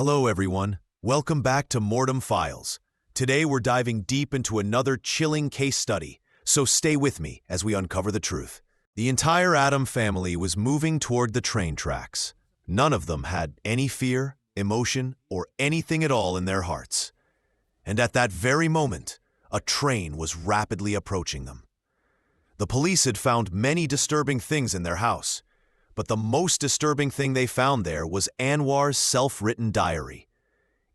Hello everyone, welcome back to Mortem Files. Today we're diving deep into another chilling case study, so stay with me as we uncover the truth. The entire Addams family was moving toward the train tracks. None of them had any fear, emotion, or anything at all in their hearts. And at that very moment, a train was rapidly approaching them. The police had found many disturbing things in their house, but the most disturbing thing they found there was Anwar's self-written diary.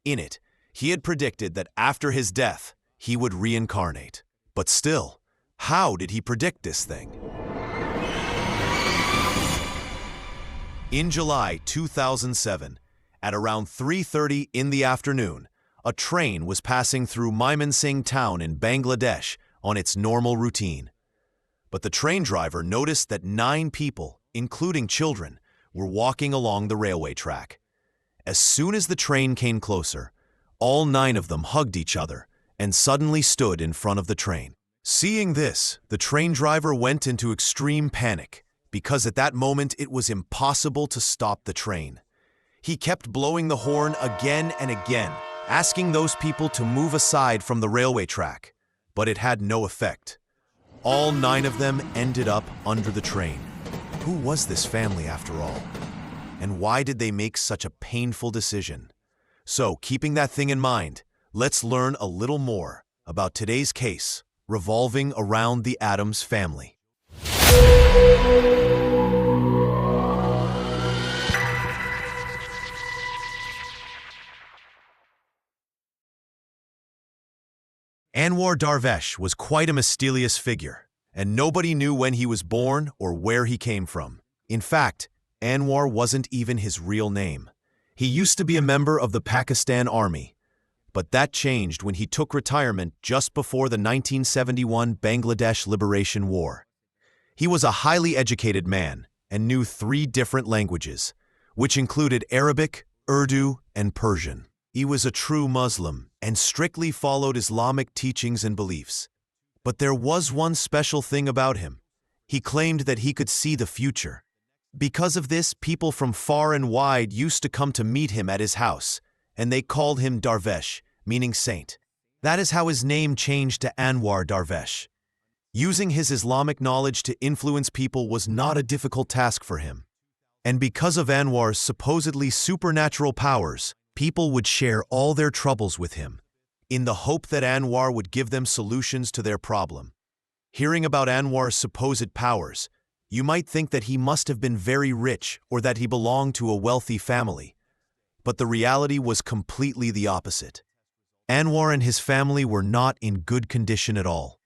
In it, he had predicted that after his death, he would reincarnate. But still, how did he predict this thing? In July 2007, at around 3:30 in the afternoon, a train was passing through Mymensingh town in Bangladesh on its normal routine. But the train driver noticed that 9 people, including children, were walking along the railway track. As soon as the train came closer, all 9 of them hugged each other and suddenly stood in front of the train. Seeing this, the train driver went into extreme panic, because at that moment it was impossible to stop the train. He kept blowing the horn again and again, asking those people to move aside from the railway track, but it had no effect. All 9 of them ended up under the train. Who was this family after all? And why did they make such a painful decision? So, keeping that thing in mind, let's learn a little more about today's case revolving around the Addams family. Anwar Darvesh was quite a mysterious figure, and nobody knew when he was born or where he came from. In fact, Anwar wasn't even his real name. He used to be a member of the Pakistan Army, but that changed when he took retirement just before the 1971 Bangladesh Liberation War. He was a highly educated man and knew 3 different languages, which included Arabic, Urdu, and Persian. He was a true Muslim and strictly followed Islamic teachings and beliefs. But there was one special thing about him. He claimed that he could see the future. Because of this, people from far and wide used to come to meet him at his house, and they called him Darvesh, meaning saint. That is how his name changed to Anwar Darvesh. Using his Islamic knowledge to influence people was not a difficult task for him. And because of Anwar's supposedly supernatural powers, people would share all their troubles with him, in the hope that Anwar would give them solutions to their problem. Hearing about Anwar's supposed powers, you might think that he must have been very rich or that he belonged to a wealthy family. But the reality was completely the opposite. Anwar and his family were not in good condition at all.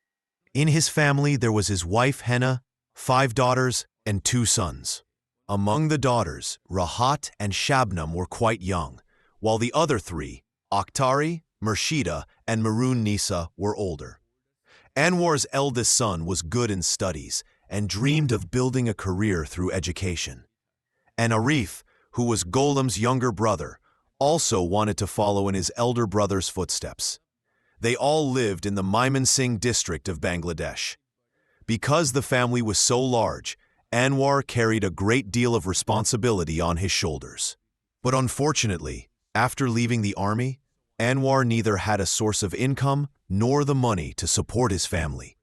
In his family there was his wife Henna, 5 daughters, and 2 sons. Among the daughters, Rahat and Shabnam were quite young, while the other 3, Akhtari, Murshida, and Maroon Nisa, were older. Anwar's eldest son was good in studies and dreamed of building a career through education. And Arif, who was Golem's younger brother, also wanted to follow in his elder brother's footsteps. They all lived in the Mymensingh district of Bangladesh. Because the family was so large, Anwar carried a great deal of responsibility on his shoulders. But unfortunately, after leaving the army, Anwar neither had a source of income nor the money to support his family.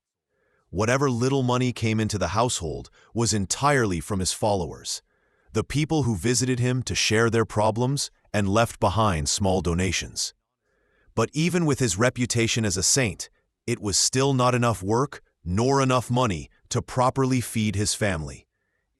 Whatever little money came into the household was entirely from his followers, the people who visited him to share their problems and left behind small donations. But even with his reputation as a saint, it was still not enough work nor enough money to properly feed his family.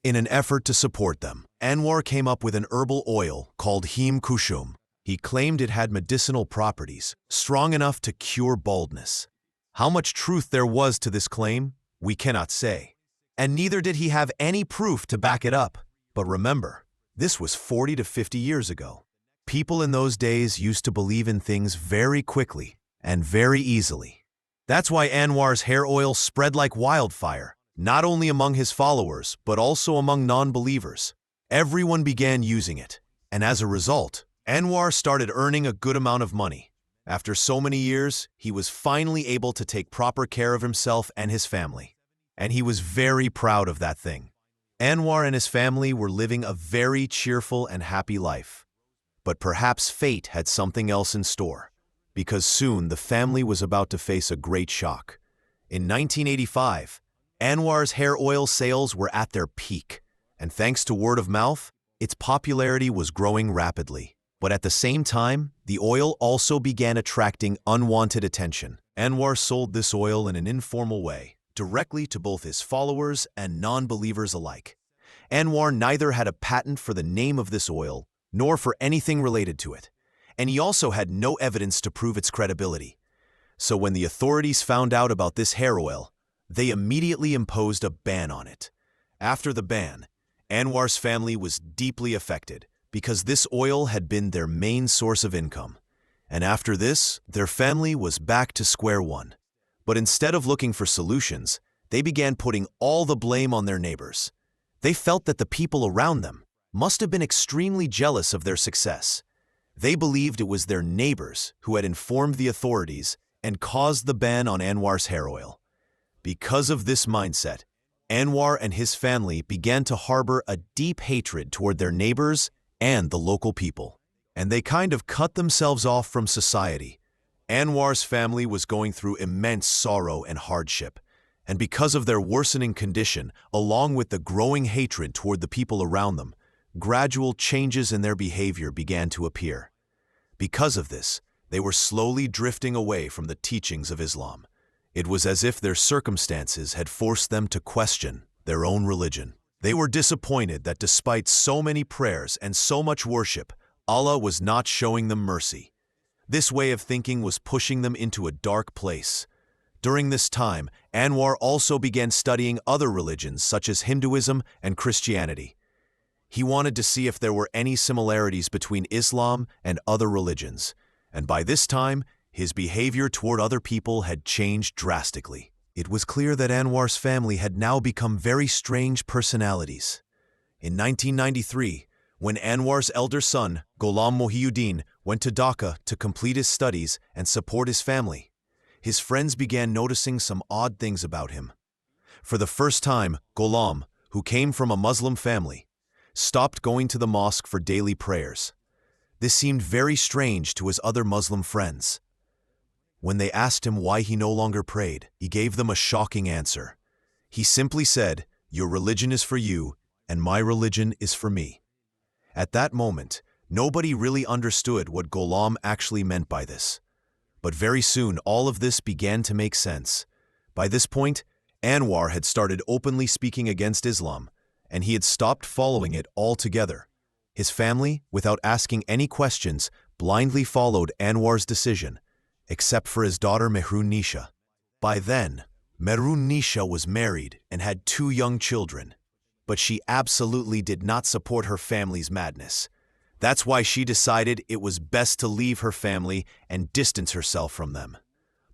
In an effort to support them, Anwar came up with an herbal oil called Heem Kushum. He claimed it had medicinal properties, strong enough to cure baldness. How much truth there was to this claim, we cannot say. And neither did he have any proof to back it up. But remember, this was 40 to 50 years ago. People in those days used to believe in things very quickly and very easily. That's why Anwar's hair oil spread like wildfire, not only among his followers, but also among non-believers. Everyone began using it, and as a result, Anwar started earning a good amount of money. After so many years, he was finally able to take proper care of himself and his family. And he was very proud of that thing. Anwar and his family were living a very cheerful and happy life. But perhaps fate had something else in store, because soon the family was about to face a great shock. In 1985, Anwar's hair oil sales were at their peak, and thanks to word of mouth, its popularity was growing rapidly. But at the same time, the oil also began attracting unwanted attention. Anwar sold this oil in an informal way, directly to both his followers and non-believers alike. Anwar neither had a patent for the name of this oil, nor for anything related to it, and he also had no evidence to prove its credibility. So when the authorities found out about this hair oil, they immediately imposed a ban on it. After the ban, Anwar's family was deeply affected because this oil had been their main source of income. And after this, their family was back to square one. But instead of looking for solutions, they began putting all the blame on their neighbors. They felt that the people around them must have been extremely jealous of their success. They believed it was their neighbors who had informed the authorities and caused the ban on Anwar's hair oil. Because of this mindset, Anwar and his family began to harbor a deep hatred toward their neighbors and the local people. And they kind of cut themselves off from society. Anwar's family was going through immense sorrow and hardship. And because of their worsening condition, along with the growing hatred toward the people around them, gradual changes in their behavior began to appear. Because of this, they were slowly drifting away from the teachings of Islam. It was as if their circumstances had forced them to question their own religion. They were disappointed that despite so many prayers and so much worship, Allah was not showing them mercy. This way of thinking was pushing them into a dark place. During this time, Anwar also began studying other religions such as Hinduism and Christianity. He wanted to see if there were any similarities between Islam and other religions, and by this time, his behavior toward other people had changed drastically. It was clear that Anwar's family had now become very strange personalities. In 1993, when Anwar's elder son, Ghulam Mohiuddin, went to Dhaka to complete his studies and support his family, his friends began noticing some odd things about him. For the first time, Ghulam, who came from a Muslim family, stopped going to the mosque for daily prayers. This seemed very strange to his other Muslim friends. When they asked him why he no longer prayed, he gave them a shocking answer. He simply said, "Your religion is for you, and my religion is for me." At that moment, nobody really understood what Ghulam actually meant by this. But very soon, all of this began to make sense. By this point, Anwar had started openly speaking against Islam, and he had stopped following it altogether. His family, without asking any questions, blindly followed Anwar's decision, except for his daughter Mehrun Nisha. By then, Mehrun Nisha was married and had 2 young children, but she absolutely did not support her family's madness. That's why she decided it was best to leave her family and distance herself from them.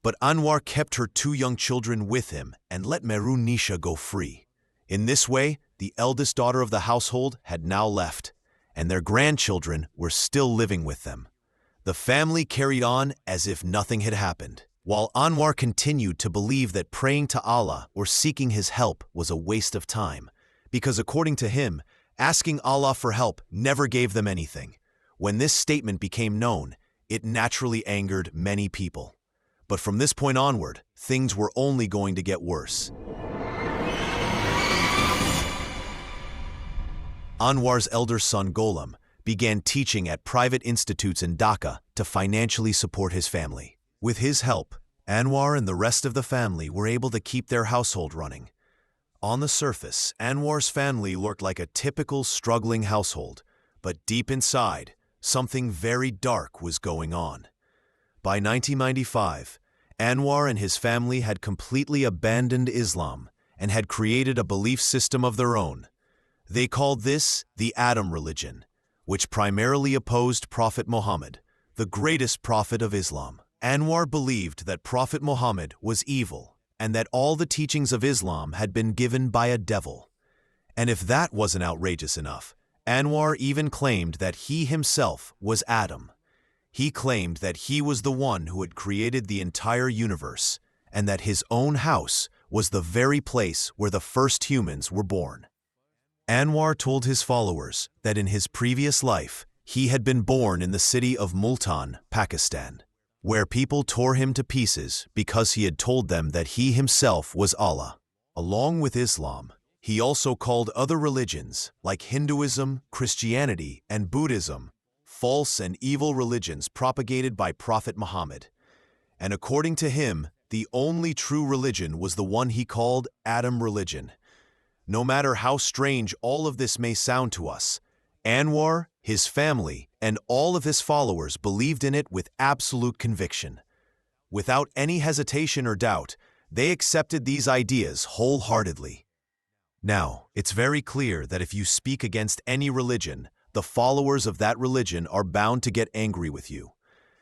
But Anwar kept her 2 young children with him and let Mehrun Nisha go free. In this way, the eldest daughter of the household had now left, and their grandchildren were still living with them. The family carried on as if nothing had happened, while Anwar continued to believe that praying to Allah or seeking His help was a waste of time, because according to him, asking Allah for help never gave them anything. When this statement became known, it naturally angered many people. But from this point onward, things were only going to get worse. Anwar's elder son Ghulam began teaching at private institutes in Dhaka to financially support his family. With his help, Anwar and the rest of the family were able to keep their household running. On the surface, Anwar's family looked like a typical struggling household, but deep inside, something very dark was going on. By 1995, Anwar and his family had completely abandoned Islam and had created a belief system of their own. They called this the Addams religion, which primarily opposed Prophet Muhammad, the greatest prophet of Islam. Anwar believed that Prophet Muhammad was evil and that all the teachings of Islam had been given by a devil. And if that wasn't outrageous enough, Anwar even claimed that he himself was Adam. He claimed that he was the one who had created the entire universe and that his own house was the very place where the first humans were born. Anwar told his followers that in his previous life, He had been born in the city of Multan, Pakistan, where people tore him to pieces because he had told them that he himself was Allah. Along with Islam, he also called other religions, like Hinduism, Christianity, and Buddhism, false and evil religions propagated by Prophet Muhammad. And according to him, the only true religion was the one he called Addams religion. No matter how strange all of this may sound to us, Anwar, his family, and all of his followers believed in it with absolute conviction. Without any hesitation or doubt, they accepted these ideas wholeheartedly. Now, it's very clear that if you speak against any religion, the followers of that religion are bound to get angry with you.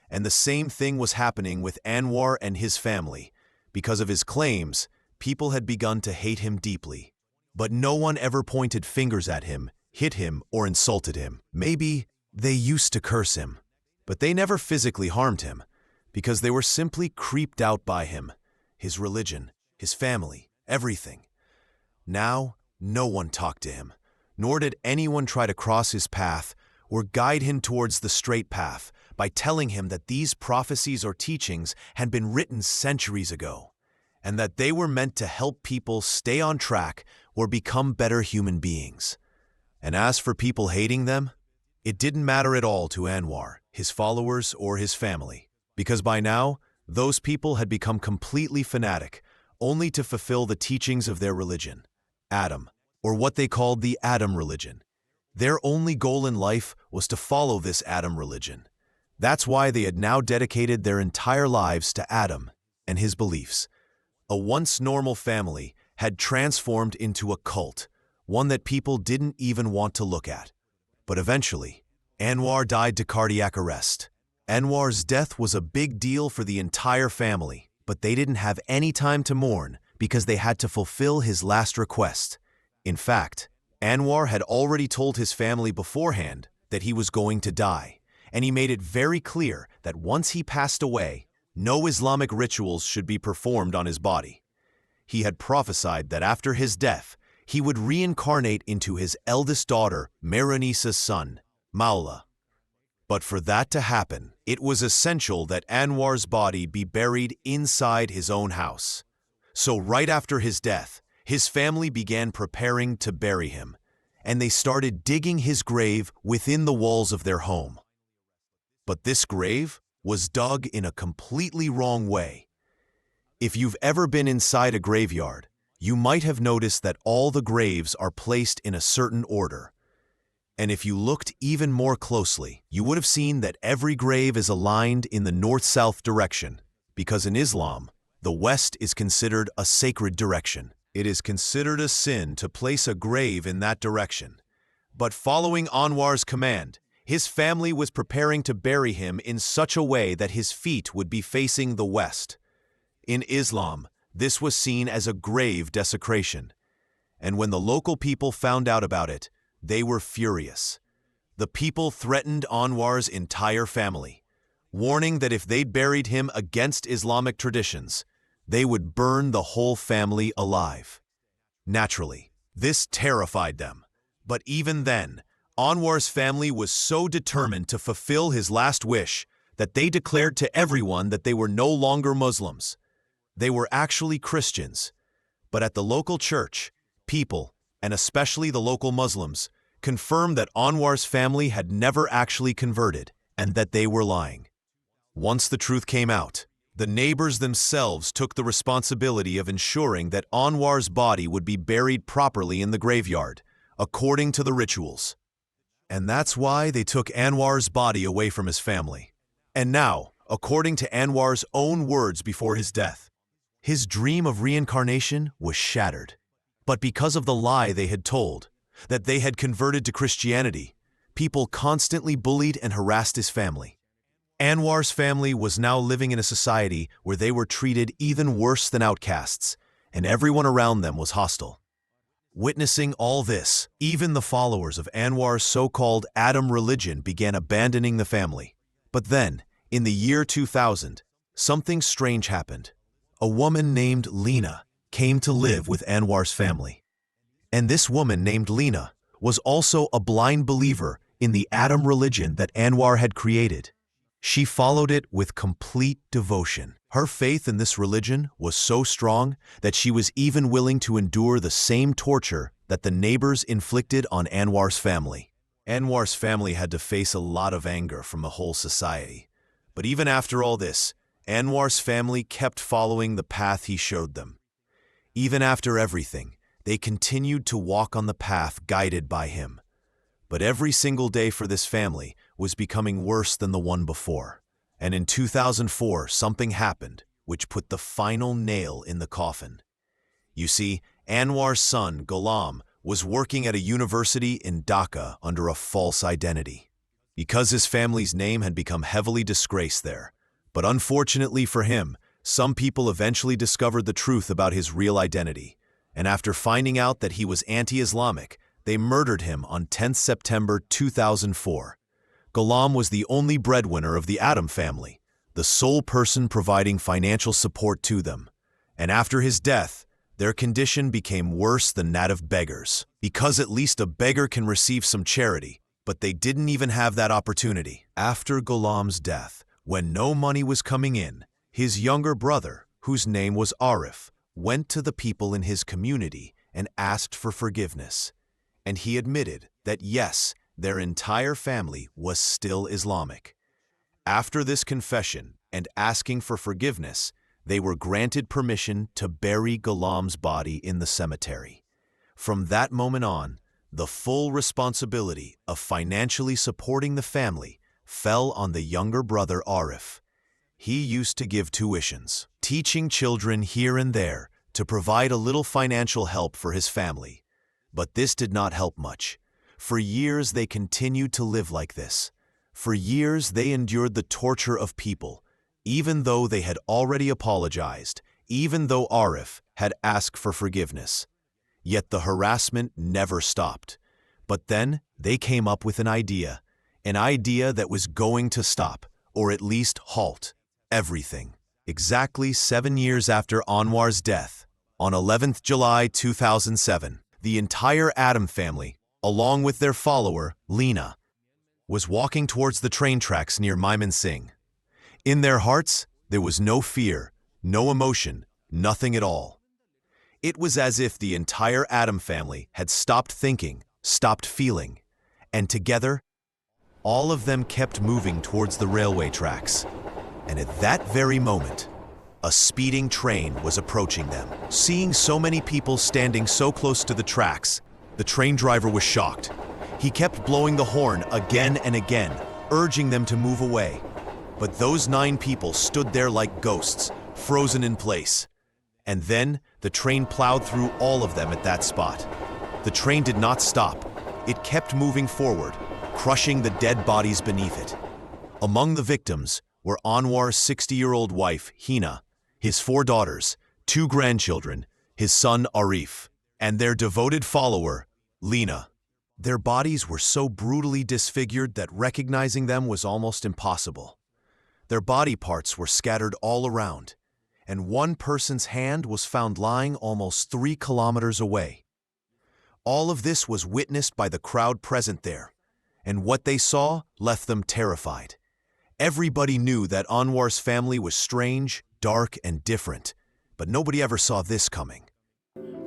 And the same thing was happening with Anwar and his family. Because of his claims, people had begun to hate him deeply. But no one ever pointed fingers at him, hit him, or insulted him. Maybe they used to curse him, but they never physically harmed him, because they were simply creeped out by him, his religion, his family, everything. Now, no one talked to him, nor did anyone try to cross his path or guide him towards the straight path by telling him that these prophecies or teachings had been written centuries ago, and that they were meant to help people stay on track or become better human beings. And as for people hating them, it didn't matter at all to Anwar, his followers, or his family, because by now, those people had become completely fanatic, only to fulfill the teachings of their religion, Adam, or what they called the Addams religion. Their only goal in life was to follow this Addams religion. That's why they had now dedicated their entire lives to Adam and his beliefs. A once normal family had transformed into a cult, one that people didn't even want to look at. But eventually, Anwar died to cardiac arrest. Anwar's death was a big deal for the entire family, but they didn't have any time to mourn because they had to fulfill his last request. In fact, Anwar had already told his family beforehand that he was going to die, and he made it very clear that once he passed away, no Islamic rituals should be performed on his body. He had prophesied that after his death, he would reincarnate into his eldest daughter, Meronisa's son, Maula. But for that to happen, it was essential that Anwar's body be buried inside his own house. So right after his death, his family began preparing to bury him, and they started digging his grave within the walls of their home. But this grave was dug in a completely wrong way. If you've ever been inside a graveyard, you might have noticed that all the graves are placed in a certain order. And if you looked even more closely, you would have seen that every grave is aligned in the north-south direction, because in Islam, the west is considered a sacred direction. It is considered a sin to place a grave in that direction. But following Anwar's command, his family was preparing to bury him in such a way that his feet would be facing the west. In Islam, this was seen as a grave desecration. And when the local people found out about it, they were furious. The people threatened Anwar's entire family, warning that if they buried him against Islamic traditions, they would burn the whole family alive. Naturally, this terrified them. But even then, Anwar's family was so determined to fulfill his last wish that they declared to everyone that they were no longer Muslims. They were actually Christians. But at the local church, people, and especially the local Muslims, confirmed that Anwar's family had never actually converted and that they were lying. Once the truth came out, the neighbors themselves took the responsibility of ensuring that Anwar's body would be buried properly in the graveyard, according to the rituals. And that's why they took Anwar's body away from his family. And now, according to Anwar's own words before his death, his dream of reincarnation was shattered. But because of the lie they had told, that they had converted to Christianity, people constantly bullied and harassed his family. Anwar's family was now living in a society where they were treated even worse than outcasts, and everyone around them was hostile. Witnessing all this, even the followers of Anwar's so-called Addams religion began abandoning the family. But then, in the year 2000, something strange happened. A woman named Lena came to live with Anwar's family. And this woman named Lena was also a blind believer in the Addam religion that Anwar had created. She followed it with complete devotion. Her faith in this religion was so strong that she was even willing to endure the same torture that the neighbors inflicted on Anwar's family. Anwar's family had to face a lot of anger from the whole society. But even after all this, Anwar's family kept following the path he showed them. Even after everything, they continued to walk on the path guided by him. But every single day for this family was becoming worse than the one before. And in 2004, something happened which put the final nail in the coffin. You see, Anwar's son, Ghulam, was working at a university in Dhaka under a false identity. Because his family's name had become heavily disgraced there. But unfortunately for him, some people eventually discovered the truth about his real identity. And after finding out that he was anti-Islamic, they murdered him on 10th September 2004. Ghulam was the only breadwinner of the Addam family, the sole person providing financial support to them. And after his death, their condition became worse than that of beggars. Because at least a beggar can receive some charity, but they didn't even have that opportunity. After Ghulam's death, when no money was coming in, his younger brother, whose name was Arif, went to the people in his community and asked for forgiveness. And he admitted that yes, their entire family was still Islamic. After this confession and asking for forgiveness, they were granted permission to bury Ghulam's body in the cemetery. From that moment on, the full responsibility of financially supporting the family fell on the younger brother Arif. He used to give tuitions, teaching children here and there to provide a little financial help for his family. But this did not help much. For years they continued to live like this. For years they endured the torture of people, even though they had already apologized, even though Arif had asked for forgiveness. Yet the harassment never stopped. But then they came up with an idea that was going to stop, or at least halt, everything. Exactly 7 years after Anwar's death, on 11th July 2007, the entire Addam family, along with their follower, Lena, was walking towards the train tracks near Mymensingh. In their hearts, there was no fear, no emotion, nothing at all. It was as if the entire Addam family had stopped thinking, stopped feeling, and together, all of them kept moving towards the railway tracks. And at that very moment, a speeding train was approaching them. Seeing so many people standing so close to the tracks, the train driver was shocked. He kept blowing the horn again and again, urging them to move away. But those 9 people stood there like ghosts, frozen in place. And then the train plowed through all of them at that spot. The train did not stop. It kept moving forward, crushing the dead bodies beneath it. Among the victims were Anwar's 60-year-old wife, Hina, his 4 daughters, 2 grandchildren, his son Arif, and their devoted follower, Lena. Their bodies were so brutally disfigured that recognizing them was almost impossible. Their body parts were scattered all around, and one person's hand was found lying almost 3 kilometers away. All of this was witnessed by the crowd present there, and what they saw left them terrified. Everybody knew that Anwar's family was strange, dark, and different, but nobody ever saw this coming.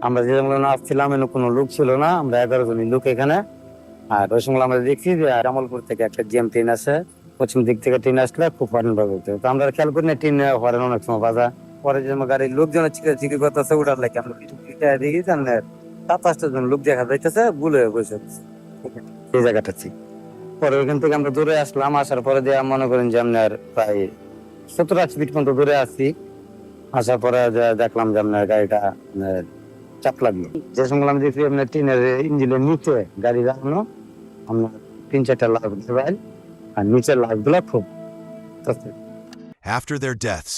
আমরা যে ছিলাম এখানে কোনো লোক ছিল না, আমরা 11 জন লোক এখানে। আর ওই সময় আমরা দেখছি যে জামালপুর থেকে একটা জিএম ট্রেন আছে, পশ্চিম দিক থেকে ট্রেন আসলে খুব হরেন বাজে। তো আমরা খেয়াল করি না ট্রেন হরেন অনেক সময় বাজা। পরে যে গাড়ির লোকজন চিকিৎসা করতেছে ওটার লাগে আমরা দেখি জানেন 7-8 জন লোক দেখা যাইতেছে বুলে বসে এই জায়গাটাতে। পরে ওইখান থেকে আমরা দূরে আসলাম, আসার পরে দিয়ে মনে করেন যে আপনার প্রায় 70-80 ফিট পর্যন্ত দূরে আসছি। আসার পরে দেখলাম যে আপনার গাড়িটা চাপ লাগলো। যে সময় আমি দেখছি আপনার ট্রেনের ইঞ্জিনের নিচে গাড়ি রাখানো, আপনার 3-4টা লাইট জ্বলে আর নিচের লাইটগুলো খুব। After their deaths,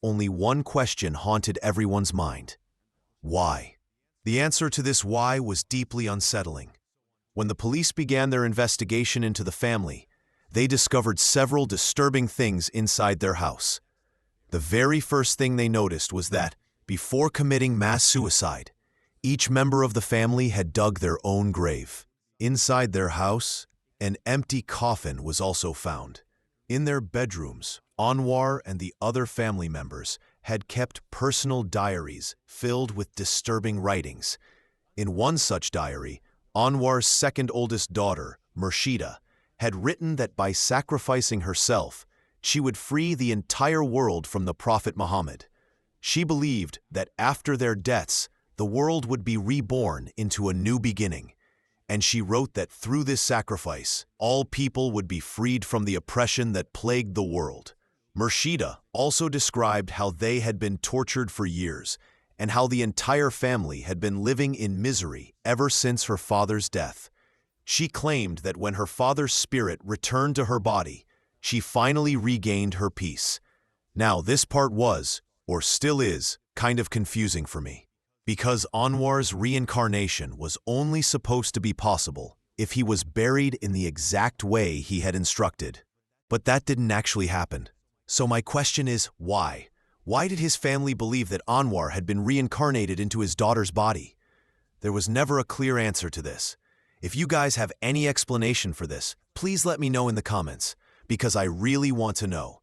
only one question haunted everyone's mind. Why? The answer to this why was deeply unsettling. When the police began their investigation into the family, they discovered several disturbing things inside their house. The very first thing they noticed was that, before committing mass suicide, each member of the family had dug their own grave. Inside their house, An empty coffin was also found. In their bedrooms, Anwar and the other family members had kept personal diaries filled with disturbing writings. In one such diary, Anwar's second oldest daughter, Murshida, had written that by sacrificing herself, she would free the entire world from the Prophet Muhammad. She believed that after their deaths, the world would be reborn into a new beginning. And she wrote that through this sacrifice, all people would be freed from the oppression that plagued the world. Murshida also described how they had been tortured for years and how the entire family had been living in misery ever since her father's death. She claimed that when her father's spirit returned to her body, she finally regained her peace. Now, this part was, or still is, kind of confusing for me, because Anwar's reincarnation was only supposed to be possible if he was buried in the exact way he had instructed. But that didn't actually happen. So my question is, why? Why did his family believe that Anwar had been reincarnated into his daughter's body? There was never a clear answer to this. If you guys have any explanation for this, please let me know in the comments, because I really want to know.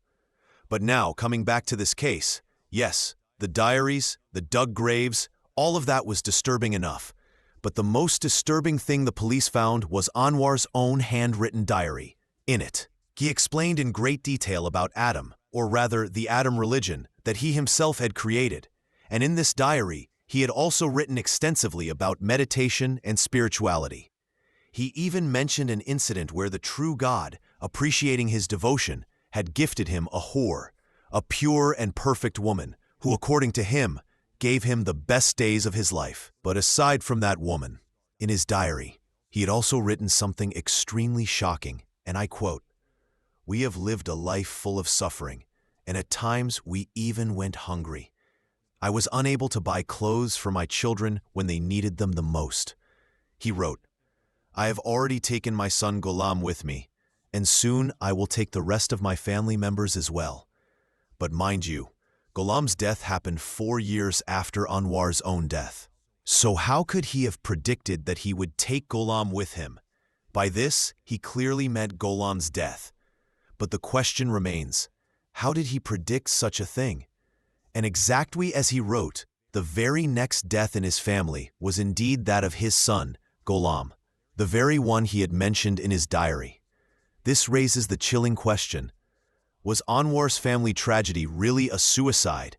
But now, coming back to this case, yes, the diaries, the dug graves, all of that was disturbing enough. But the most disturbing thing the police found was Anwar's own handwritten diary. In it, he explained in great detail about Adam, or rather the Adam religion, that he himself had created. And in this diary, he had also written extensively about meditation and spirituality. He even mentioned an incident where the true God, appreciating his devotion, had gifted him a whore, a pure and perfect woman, who, according to him, gave him the best days of his life. But aside from that woman, in his diary, he had also written something extremely shocking, and I quote, "We have lived a life full of suffering, and at times we even went hungry. I was unable to buy clothes for my children when they needed them the most." He wrote, "I have already taken my son Ghulam with me, and soon I will take the rest of my family members as well." But mind you, Ghulam's death happened 4 years after Anwar's own death. So how could he have predicted that he would take Ghulam with him? By this, he clearly meant Ghulam's death. But the question remains, how did he predict such a thing? And exactly as he wrote, the very next death in his family was indeed that of his son, Ghulam, the very one he had mentioned in his diary. This raises the chilling question: was Anwar's family tragedy really a suicide,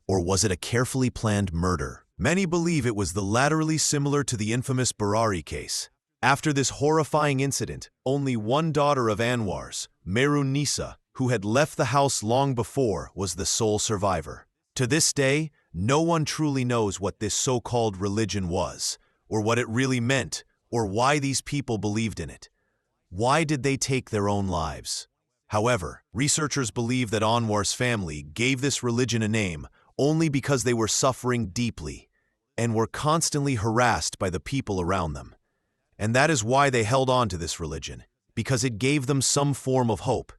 or was it a carefully planned murder? Many believe it was the laterally similar to the infamous Barari case. After this horrifying incident, only one daughter of Anwar's, Merun Nisa, who had left the house long before, was the sole survivor. To this day, no one truly knows what this so-called religion was, or what it really meant, or why these people believed in it. Why did they take their own lives? However, researchers believe that Anwar's family gave this religion a name only because they were suffering deeply and were constantly harassed by the people around them. And that is why they held on to this religion, because it gave them some form of hope.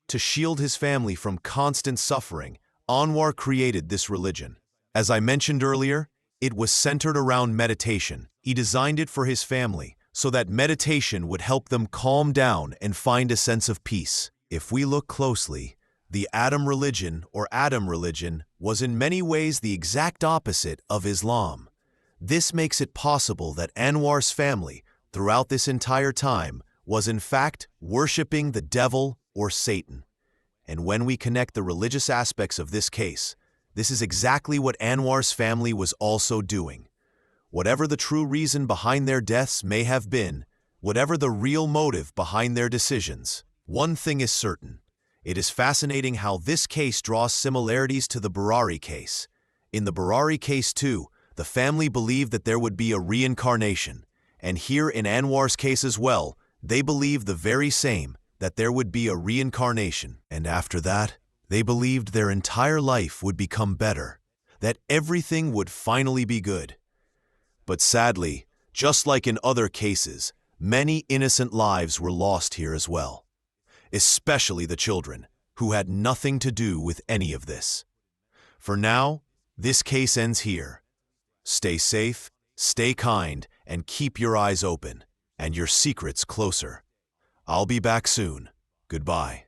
To shield his family from constant suffering, Anwar created this religion. As I mentioned earlier, it was centered around meditation. He designed it for his family so that meditation would help them calm down and find a sense of peace. If we look closely, the Adam religion, or Adam religion, was in many ways the exact opposite of Islam. This makes it possible that Anwar's family, throughout this entire time, was in fact worshipping the devil or Satan. And when we connect the religious aspects of this case, this is exactly what Anwar's family was also doing. Whatever the true reason behind their deaths may have been, whatever the real motive behind their decisions, one thing is certain. It is fascinating how this case draws similarities to the Barari case. In the Barari case too, the family believed that there would be a reincarnation. And here in Anwar's case as well, they believed the very same, that there would be a reincarnation. And after that, they believed their entire life would become better, that everything would finally be good. But sadly, just like in other cases, many innocent lives were lost here as well. Especially the children, who had nothing to do with any of this. For now, this case ends here. Stay safe, stay kind, and keep your eyes open, and your secrets closer. I'll be back soon. Goodbye.